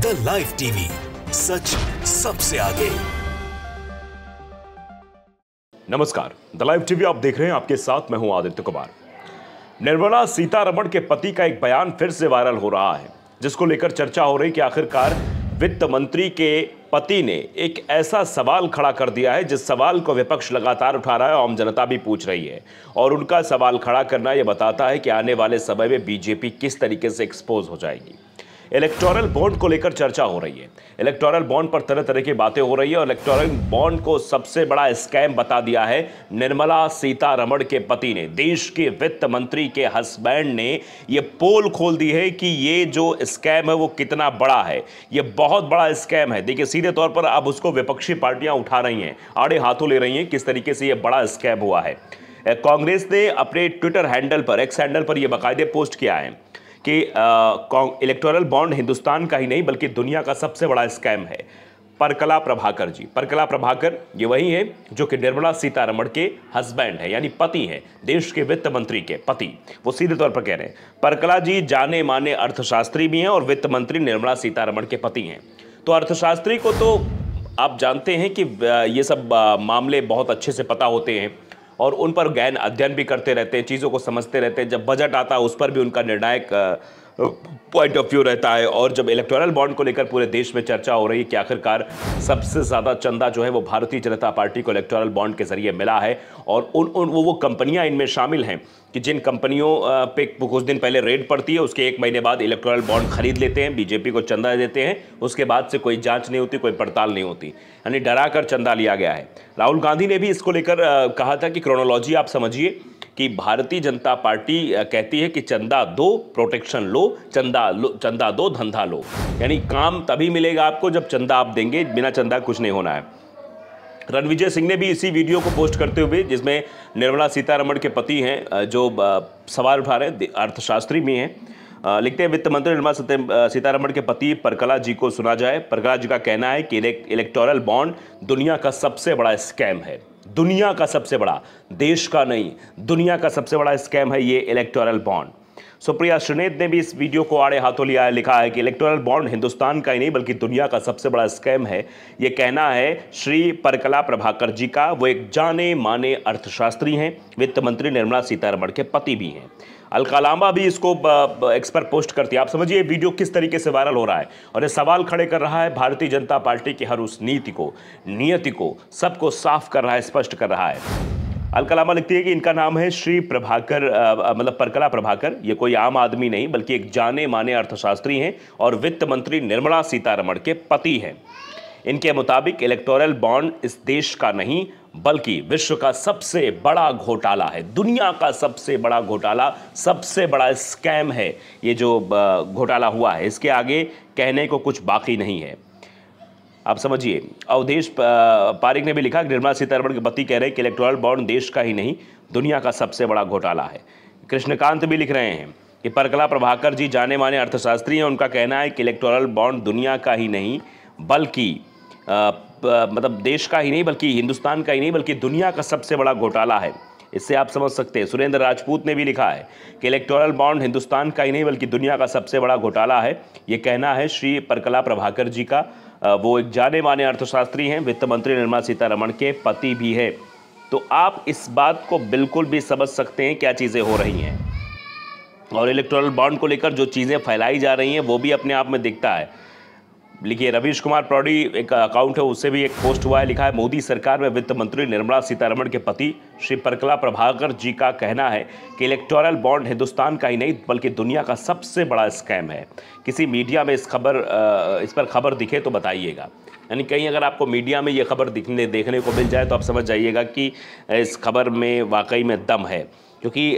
The live TV, सच सबसे आगे। नमस्कार, द लाइव टीवी आप देख रहे हैं, आपके साथ मैं हूं आदित्य कुमार। निर्मला सीतारमण के पति का एक बयान फिर से वायरल हो रहा है, जिसको लेकर चर्चा हो रही कि आखिरकार वित्त मंत्री के पति ने एक ऐसा सवाल खड़ा कर दिया है जिस सवाल को विपक्ष लगातार उठा रहा है, आम जनता भी पूछ रही है। और उनका सवाल खड़ा करना यह बताता है कि आने वाले समय में बीजेपी किस तरीके से एक्सपोज हो जाएगी। इलेक्टोरल बॉन्ड को लेकर चर्चा हो रही है। इलेक्टोरल बॉन्ड पर तरह तरह की बातें हो रही है और इलेक्टोरल बॉन्ड को सबसे बड़ा स्कैम बता दिया है निर्मला सीतारमण के पति ने। देश के वित्त मंत्री के हस्बैंड ने ये पोल खोल दी है कि ये जो स्कैम है वो कितना बड़ा है। ये बहुत बड़ा स्कैम है। देखिए, सीधे तौर पर अब उसको विपक्षी पार्टियां उठा रही हैं, आड़े हाथों ले रही हैं किस तरीके से ये बड़ा स्कैम हुआ है। कांग्रेस ने अपने ट्विटर हैंडल पर, एक्स हैंडल पर यह बाकायदे पोस्ट किया है कि इलेक्टोरल बॉन्ड हिंदुस्तान का ही नहीं बल्कि दुनिया का सबसे बड़ा स्कैम है। परकला प्रभाकर जी, परकला प्रभाकर ये वही है जो कि निर्मला सीतारमण के हस्बैंड है, यानी पति हैं, देश के वित्त मंत्री के पति। वो सीधे तौर पर कह रहे हैं परकला जी जाने माने अर्थशास्त्री भी हैं और वित्त मंत्री निर्मला सीतारमण के पति हैं। तो अर्थशास्त्री को तो आप जानते हैं कि ये सब मामले बहुत अच्छे से पता होते हैं और उन पर गहन अध्ययन भी करते रहते हैं, चीज़ों को समझते रहते हैं। जब बजट आता है उस पर भी उनका निर्णायक पॉइंट ऑफ व्यू रहता है। और जब इलेक्टोरल बॉन्ड को लेकर पूरे देश में चर्चा हो रही है कि आखिरकार सबसे ज़्यादा चंदा जो है वो भारतीय जनता पार्टी को इलेक्टोरल बॉन्ड के जरिए मिला है और वो कंपनियां इनमें शामिल हैं कि जिन कंपनियों पे कुछ दिन पहले रेड पड़ती है, उसके 1 महीने बाद इलेक्टोरल बॉन्ड खरीद लेते हैं, बीजेपी को चंदा देते हैं, उसके बाद से कोई जांच नहीं होती, कोई पड़ताल नहीं होती, यानी डरा कर चंदा लिया गया है। राहुल गांधी ने भी इसको लेकर कहा था कि क्रोनोलॉजी आप समझिए कि भारतीय जनता पार्टी कहती है कि चंदा दो प्रोटेक्शन लो, चंदा दो धंधा लो, यानी काम तभी मिलेगा आपको जब चंदा आप देंगे, बिना चंदा कुछ नहीं होना है। रणविजय सिंह ने भी इसी वीडियो को पोस्ट करते हुए, जिसमें निर्मला सीतारमण के पति हैं जो सवाल उठा रहे हैं, अर्थशास्त्री भी हैं, लिखते हैं वित्त मंत्री निर्मला सीतारमण के पति परकला जी को सुना जाए। परकला जी का कहना है कि इलेक्टोरल बॉन्ड दुनिया का सबसे बड़ा स्कैम है, दुनिया का सबसे बड़ा, देश का नहीं, दुनिया का सबसे बड़ा स्कैम है ये इलेक्टोरल बॉन्ड। सुप्रिया श्रीनेत ने भी इस वीडियो को आड़े हाथों लिया है, लिखा है कि इलेक्टोरल बॉन्ड हिंदुस्तान का ही नहीं बल्कि दुनिया का सबसे बड़ा स्कैम है। ये कहना है श्री परकला प्रभाकर जी का। वो एक जाने माने अर्थशास्त्री हैं, वित्त मंत्री निर्मला सीतारमण के पति भी हैं। अलका लांबा भी इसको एक्स पर पोस्ट करती है। आप समझिए वीडियो किस तरीके से वायरल हो रहा है और ये सवाल खड़े कर रहा है भारतीय जनता पार्टी की हर उस नीति को, नियति को, सबको साफ कर रहा है, स्पष्ट कर रहा है। अलका लांबा लिखती है कि इनका नाम है श्री प्रभाकर, मतलब परकला प्रभाकर। ये कोई आम आदमी नहीं बल्कि एक जाने माने अर्थशास्त्री हैं और वित्त मंत्री निर्मला सीतारमण के पति हैं। इनके मुताबिक इलेक्टोरल बॉन्ड इस देश का नहीं बल्कि विश्व का सबसे बड़ा घोटाला है, दुनिया का सबसे बड़ा घोटाला, सबसे बड़ा स्कैम है ये जो घोटाला हुआ है। इसके आगे कहने को कुछ बाकी नहीं है। आप समझिए, अवधेश पारिक ने भी लिखा कि निर्मला सीतारमण के पति कह रहे हैं कि इलेक्टोरल बॉन्ड देश का ही नहीं दुनिया का सबसे बड़ा घोटाला है। कृष्णकांत भी लिख रहे हैं कि परकला प्रभाकर जी जाने माने अर्थशास्त्री हैं, उनका कहना है कि इलेक्टोरल बॉन्ड दुनिया का ही नहीं बल्कि मतलब देश का ही नहीं बल्कि हिंदुस्तान का ही नहीं बल्कि दुनिया का सबसे बड़ा घोटाला है। इससे आप समझ सकते हैं। सुरेंद्र राजपूत ने भी लिखा है कि इलेक्टोरल बॉन्ड हिंदुस्तान का ही नहीं बल्कि दुनिया का सबसे बड़ा घोटाला है। ये कहना है श्री परकला प्रभाकर जी का। वो एक जाने माने अर्थशास्त्री हैं, वित्त मंत्री निर्मला सीतारमण के पति भी है। तो आप इस बात को बिल्कुल भी समझ सकते हैं क्या चीज़ें हो रही हैं और इलेक्टोरल बॉन्ड को लेकर जो चीज़ें फैलाई जा रही हैं वो भी अपने आप में दिखता है। लिखिए, रवीश कुमार प्रौढ़ी एक अकाउंट है, उससे भी एक पोस्ट हुआ है, लिखा है मोदी सरकार में वित्त मंत्री निर्मला सीतारमण के पति श्री परकला प्रभाकर जी का कहना है कि इलेक्टोरल बॉन्ड हिंदुस्तान का ही नहीं बल्कि दुनिया का सबसे बड़ा स्कैम है। किसी मीडिया में इस पर खबर दिखे तो बताइएगा, यानी कहीं अगर आपको मीडिया में ये खबर देखने को मिल जाए तो आप समझ जाइएगा कि इस खबर में वाकई में दम है, क्योंकि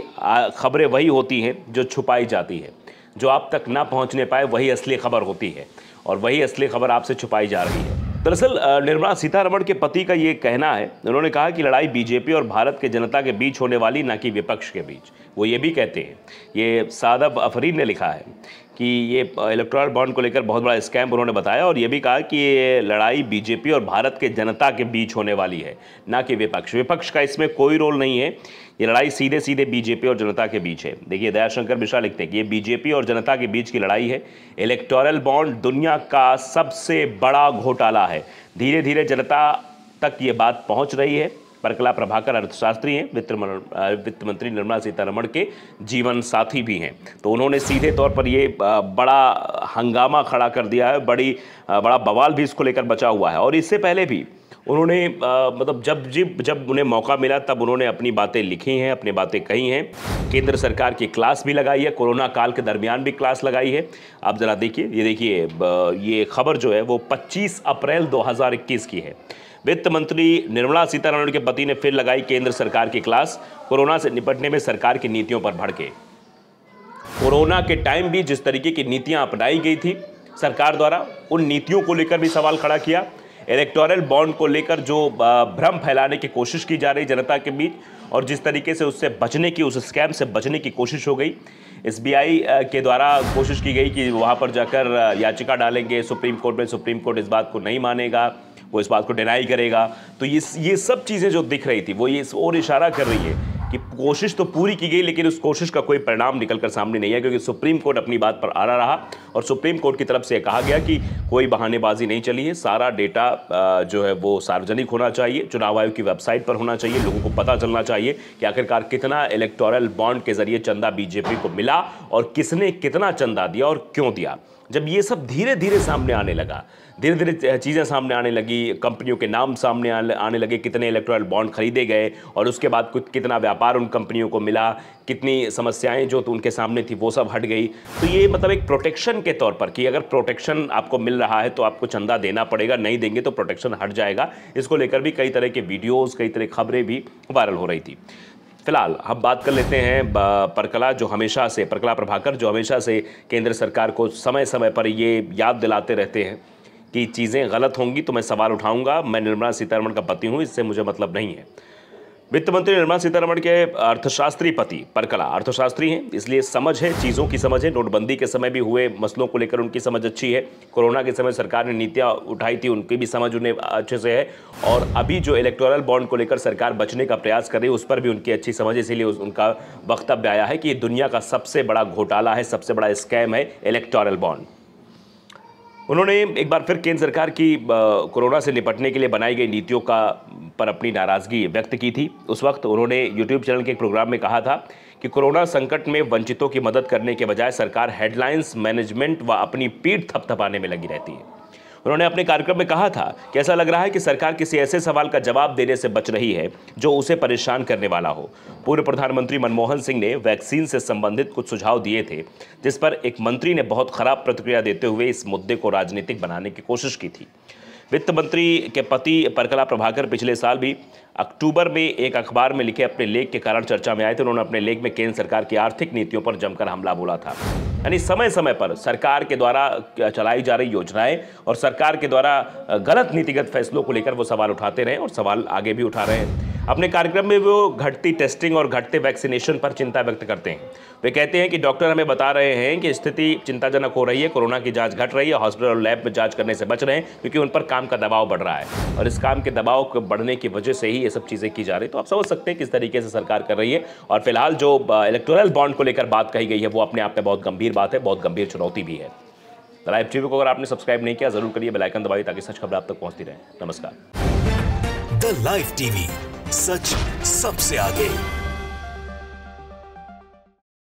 खबरें वही होती हैं जो छुपाई जाती है, जो आप तक ना पहुंचने पाए वही असली खबर होती है और वही असली खबर आपसे छुपाई जा रही है। दरअसल निर्मला सीतारमण के पति का ये कहना है, उन्होंने कहा कि लड़ाई बीजेपी और भारत के जनता के बीच होने वाली, ना कि विपक्ष के बीच। वो ये भी कहते हैं, ये सादब अफरीन ने लिखा है कि ये इलेक्टोरल बॉन्ड को लेकर बहुत बड़ा स्कैम उन्होंने बताया और ये भी कहा कि ये लड़ाई बीजेपी और भारत के जनता के बीच होने वाली है, ना कि विपक्ष का इसमें कोई रोल नहीं है। ये लड़ाई सीधे सीधे बीजेपी और जनता के बीच है। देखिए, दयाशंकर मिश्रा लिखते हैं कि ये बीजेपी और जनता के बीच की लड़ाई है। इलेक्टोरल बॉन्ड दुनिया का सबसे बड़ा घोटाला है। धीरे धीरे जनता तक ये बात पहुंच रही है। परकला प्रभाकर अर्थशास्त्री हैं, वित्त मंत्री निर्मला सीतारमण के जीवन साथी भी हैं, तो उन्होंने सीधे तौर पर ये बड़ा हंगामा खड़ा कर दिया है। बड़ा बवाल भी इसको लेकर बचा हुआ है। और इससे पहले भी उन्होंने मतलब जब उन्हें मौका मिला तब उन्होंने अपनी बातें लिखी हैं, अपनी बातें कही हैं। केंद्र सरकार की क्लास भी लगाई है, कोरोना काल के दरमियान भी क्लास लगाई है। आप ज़रा देखिए, ये खबर जो है वो 25 अप्रैल 2021 की है। वित्त मंत्री निर्मला सीतारमण के पति ने फिर लगाई केंद्र सरकार की क्लास, कोरोना से निपटने में सरकार की नीतियों पर भड़के। कोरोना के टाइम भी जिस तरीके की नीतियां अपनाई गई थी सरकार द्वारा, उन नीतियों को लेकर भी सवाल खड़ा किया। इलेक्टोरल बॉन्ड को लेकर जो भ्रम फैलाने की कोशिश की जा रही जनता के बीच और जिस तरीके से उससे बचने की, उस स्कैम से बचने की कोशिश हो गई। SBI के द्वारा कोशिश की गई कि वहाँ पर जाकर याचिका डालेंगे सुप्रीम कोर्ट में, सुप्रीम कोर्ट इस बात को नहीं मानेगा, वो इस बात को डिनाई करेगा। तो ये सब चीज़ें जो दिख रही थी वो ये और इशारा कर रही है कि कोशिश तो पूरी की गई लेकिन उस कोशिश का कोई परिणाम निकलकर सामने नहीं है, क्योंकि सुप्रीम कोर्ट अपनी बात पर अड़ा रहा और सुप्रीम कोर्ट की तरफ से कहा गया कि कोई बहानेबाजी नहीं चली है। सारा डेटा जो है वो सार्वजनिक होना चाहिए, चुनाव आयोग की वेबसाइट पर होना चाहिए, लोगों को पता चलना चाहिए कि आखिरकार कितना इलेक्टोरल बॉन्ड के जरिए चंदा बीजेपी को मिला और किसने कितना चंदा दिया और क्यों दिया। जब ये सब धीरे धीरे सामने आने लगा, धीरे धीरे चीज़ें सामने आने लगी, कंपनियों के नाम सामने आने लगे, कितने इलेक्टोरल बॉन्ड खरीदे गए और उसके बाद कितना व्यापार उन कंपनियों को मिला, कितनी समस्याएं जो तो उनके सामने थी वो सब हट गई। तो ये मतलब एक प्रोटेक्शन के तौर पर कि अगर प्रोटेक्शन आपको मिल रहा है तो आपको चंदा देना पड़ेगा, नहीं देंगे तो प्रोटेक्शन हट जाएगा। इसको लेकर भी कई तरह के वीडियोज़, कई तरह की खबरें भी वायरल हो रही थी। फिलहाल हम बात कर लेते हैं परकला प्रभाकर जो हमेशा से केंद्र सरकार को समय समय पर ये याद दिलाते रहते हैं कि चीज़ें गलत होंगी तो मैं सवाल उठाऊंगा, मैं निर्मला सीतारमण का पति हूं, इससे मुझे मतलब नहीं है। वित्त मंत्री निर्मला सीतारमण के अर्थशास्त्री पति परकला अर्थशास्त्री हैं, इसलिए समझ है, चीज़ों की समझ है। नोटबंदी के समय भी हुए मसलों को लेकर उनकी समझ अच्छी है। कोरोना के समय सरकार ने नीतियां उठाई थी, उनकी भी समझ उन्हें अच्छे से है। और अभी जो इलेक्टोरल बॉन्ड को लेकर सरकार बचने का प्रयास कर रही है उस पर भी उनकी अच्छी समझ है, इसीलिए उनका वक्तव्य आया है कि ये दुनिया का सबसे बड़ा घोटाला है, सबसे बड़ा स्कैम है इलेक्टोरल बॉन्ड। उन्होंने एक बार फिर केंद्र सरकार की कोरोना से निपटने के लिए बनाई गई नीतियों पर अपनी नाराज़गी व्यक्त की थी। उस वक्त उन्होंने यूट्यूब चैनल के एक प्रोग्राम में कहा था कि कोरोना संकट में वंचितों की मदद करने के बजाय सरकार हेडलाइंस मैनेजमेंट व अपनी पीठ थपथपाने में लगी रहती है। उन्होंने अपने कार्यक्रम में कहा था कि ऐसा लग रहा है कि सरकार किसी ऐसे सवाल का जवाब देने से बच रही है जो उसे परेशान करने वाला हो। पूर्व प्रधानमंत्री मनमोहन सिंह ने वैक्सीन से संबंधित कुछ सुझाव दिए थे, जिस पर एक मंत्री ने बहुत खराब प्रतिक्रिया देते हुए इस मुद्दे को राजनीतिक बनाने की कोशिश की थी। वित्त मंत्री के पति परकला प्रभाकर पिछले साल भी अक्टूबर में एक अखबार में लिखे अपने लेख के कारण चर्चा में आए थे। उन्होंने अपने लेख में केंद्र सरकार की आर्थिक नीतियों पर जमकर हमला बोला था। यानी समय समय पर सरकार के द्वारा चलाई जा रही योजनाएं और सरकार के द्वारा गलत नीतिगत फैसलों को लेकर वो सवाल उठाते रहे और सवाल आगे भी उठा रहे हैं। अपने कार्यक्रम में वो घटती टेस्टिंग और घटते वैक्सीनेशन पर चिंता व्यक्त करते हैं। वे कहते हैं कि डॉक्टर हमें बता रहे हैं कि स्थिति चिंताजनक हो रही है, कोरोना की जांच घट रही है, हॉस्पिटल और लैब में जांच करने से बच रहे हैं क्योंकि उन पर काम का दबाव बढ़ रहा है और इस काम के दबाव बढ़ने की वजह से ही ये सब चीज़ें की जा रही है। तो आप समझ सकते हैं किस तरीके से सरकार कर रही है। और फिलहाल जो इलेक्टोरल बॉन्ड को लेकर बात कही गई है वो अपने आप में बहुत गंभीर बात है, बहुत गंभीर चुनौती भी है। द लाइव टीवी को अगर आपने सब्सक्राइब नहीं किया जरूर करिए, बेल आइकन दबाइए ताकि सच खबर आप तक पहुंचती रहे। नमस्कार। द लाइव टीवी, सच सबसे आगे।